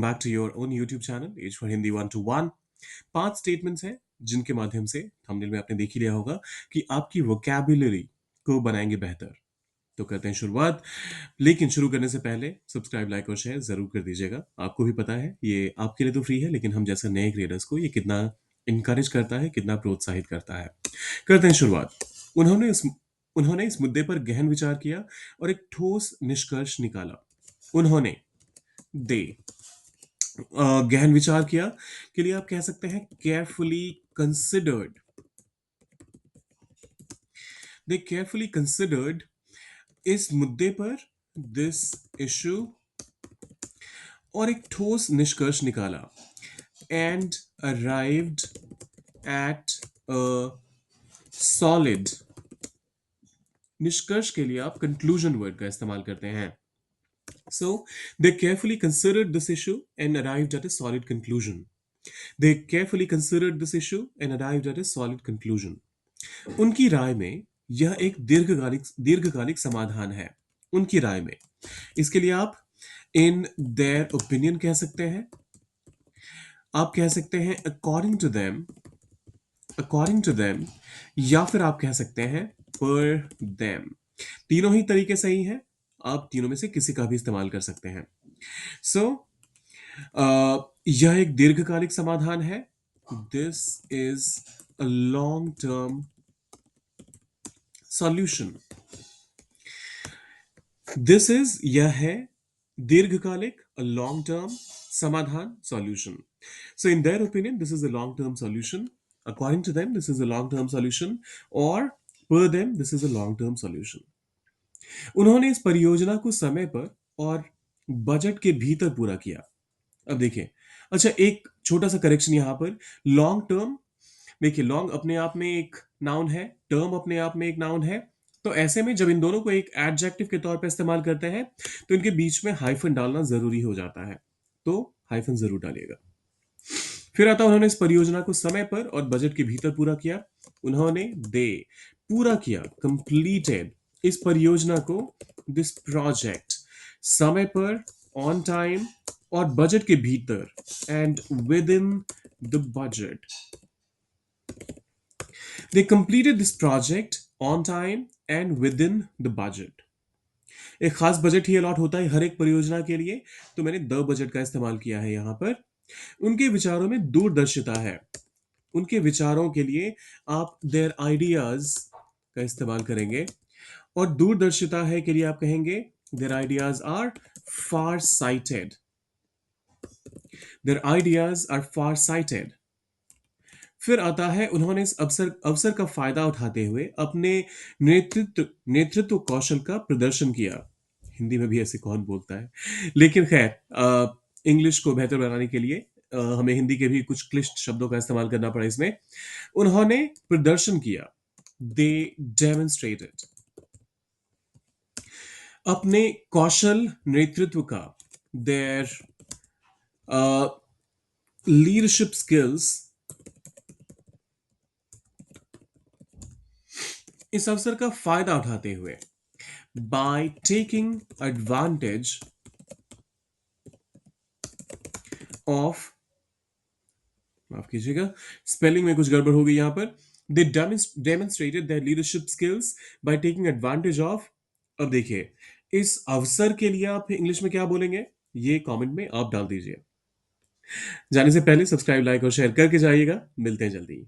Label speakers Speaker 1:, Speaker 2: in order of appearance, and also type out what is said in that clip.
Speaker 1: Back to your own YouTube channel as for Hindi 1 to 1। 5 statements हैं जिनके माध्यम से थंबनेल में आपने देख ही लिया होगा कि आपकी वोकैबुलरी को बनाएंगे बेहतर। तो करते हैं शुरुआत। लेकिन शुरू करने से पहले सब्सक्राइब, लाइक और शेयर जरूर कर दीजिएगा। आपको भी पता है ये आपके लिए तो फ्री है, लेकिन हम जैसे नए क्रिएटर्स को ये कितना इनकरेज करता है, कितना प्रोत्साहित करता है। करते हैं शुरुआत। उन्होंने इस मुद्दे पर गहन विचार किया और एक ठोस निष्कर्ष निकाला। उन्होंने दे गहन विचार किया के लिए आप कह सकते हैं केयरफुली कंसिडर्ड। दे केयरफुली कंसिडर्ड इस मुद्दे पर, दिस इशू, और एक ठोस निष्कर्ष निकाला। And arrived at a solid. निष्कर्ष के लिए आप कंक्लूजन वर्ड का इस्तेमाल करते हैं। So they carefully considered this issue and arrived at a solid conclusion. They carefully considered this issue and arrived at a solid conclusion. उनकी राय में यह एक दीर्घकालिक समाधान है। उनकी राय में, इसके लिए आप इन देयर ओपिनियन कह सकते हैं, आप कह सकते हैं अकॉर्डिंग टू देम, या फिर आप कह सकते हैं पर देम। तीनों ही तरीके सही हैं, आप तीनों में से किसी का भी इस्तेमाल कर सकते हैं। सो यह एक दीर्घकालिक समाधान है। This is a long term solution. This is, यह है, दीर्घकालिक, अ लॉन्ग टर्म, समाधान, solution. So in their opinion this is a long term solution, according to them this is a long term solution, और per them this is a long term solution. उन्होंने इस परियोजना को समय पर और budget के भीतर पूरा किया। अब देखिए, अच्छा एक छोटा सा करेक्शन यहां पर। लॉन्ग टर्म, देखिए लॉन्ग अपने आप में एक नाउन है, टर्म अपने आप में एक नाउन है। तो ऐसे में जब इन दोनों को एक एडजेक्टिव के तौर पर इस्तेमाल करते हैं तो इनके बीच में हाइफन डालना जरूरी हो जाता है, तो हाइफन जरूर डालिएगा। फिर आता, उन्होंने इस परियोजना को समय पर और बजट के भीतर पूरा किया। उन्होंने दे पूरा किया, कंप्लीटेड, इस परियोजना को, दिस प्रोजेक्ट, समय पर, ऑन टाइम और बजट के भीतर, and with in the budget. They completed this project on time and within the budget. एक खास बजट ही अलॉट होता है हर एक परियोजना के लिए, तो मैंने द बजट का इस्तेमाल किया है यहां पर। उनके विचारों में दूरदर्शिता है। उनके विचारों के लिए आप देयर आइडियाज का इस्तेमाल करेंगे, और दूरदर्शिता है के लिए आप कहेंगे their ideas are far sighted. Their ideas are far sighted. फिर आता है, उन्होंने इस अवसर अवसर का फायदा उठाते हुए अपने नेतृत्व कौशल का प्रदर्शन किया। हिंदी में भी ऐसे कौन बोलता है, लेकिन खैर इंग्लिश को बेहतर बनाने के लिए हमें हिंदी के भी कुछ क्लिष्ट शब्दों का इस्तेमाल करना पड़ा इसमें। उन्होंने प्रदर्शन किया, दे डेमोन्स्ट्रेटेड, अपने कौशल, नेतृत्व का, देयर लीडरशिप स्किल्स, इस अवसर का फायदा उठाते हुए, by taking advantage of, माफ कीजिएगा स्पेलिंग में कुछ गड़बड़ हो गई यहां पर। they demonstrated their leadership skills by taking advantage of। अब देखिए, इस अवसर के लिए आप इंग्लिश में क्या बोलेंगे, ये कमेंट में आप डाल दीजिए। जाने से पहले सब्सक्राइब, लाइक और शेयर करके जाइएगा। मिलते हैं जल्दी।